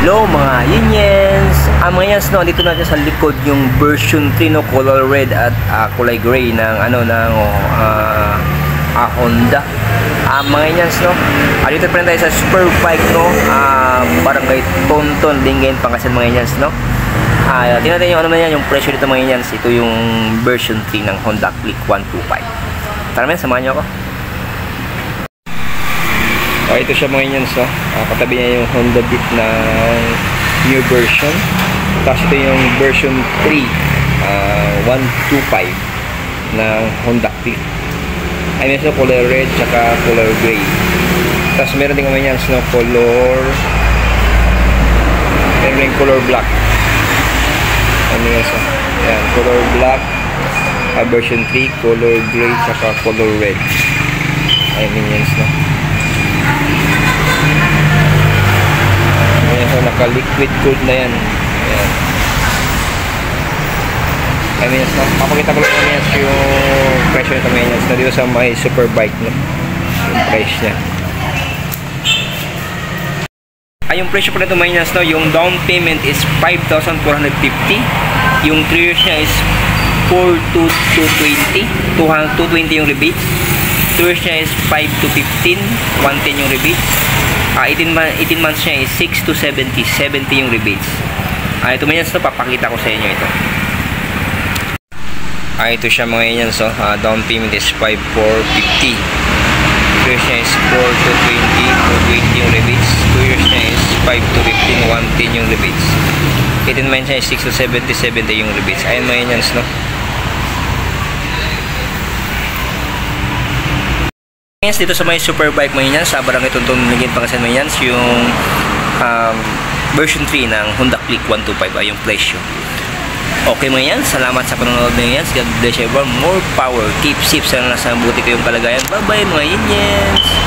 Hello mga Yanyans! Mga Yanyans, no, dito natin sa likod yung version 3, no, color red at kulay gray ng Honda. Mga Yanyans, no, dito pa rin tayo sa Superbike, no, Barangay Tonton, Lingayen, Pangasinan, mga Yanyans, no. Tingnan natin yung yung presyo dito, mga Yanyans. Ito yung version 3 ng Honda Click 125. Tara men, samahan nyo ako. Ito siya, mga Yanyans, no? Katabi niya yung Honda Beat na new version. Tapos ito yung version 3 125 ng Honda Click. Ay, meron sa color red tsaka color gray. Tapos meron din, mga Yanyans, no, meron din color black. Ano yun, so ayan, color black, version 3, color gray tsaka color red. Ay, Yanyans, no? Ayan, so naka-liquid cooled na yan. Ayan. Ayan, Yanyans, no? Papakita ko lang, Yanyans, yung presyo nito, Yanyans, na dito sa may Superbike, no? Yung price niya. Yung presyo po nito, Yanyans, no? Yung down payment is 5,450. Yung 3 years niya is 4,220. 220 yung rebates. 2 years niya is 5,215. 110 yung rebates. 18 months niya is 6,270. 70 yung rebates. Ito, Yanyans, no, papakita ko sa inyo ito. Ito siya, mga Yanyans, so down payment is 5,450. 2 years niya is 4,220. 220 yung rebates. 2 years niya is 5,215. 110 yung rebates. 18 months niya is 6,270. 70 yung rebates. Ayan, mga Yanyans, no. Dito sa may Superbike, mga Yanyans, sa Barangay Tonton, Lingayen, Pangasinan, mga Yanyans, yung version 3 ng Honda Click 125 ay yung presyo. Okay, mga Yanyans, salamat sa panonood, mga Yanyans. God bless everyone. More power. Keep safe. Sana nasa mabuti kayong kalagayan. Bye bye, mga Yanyans.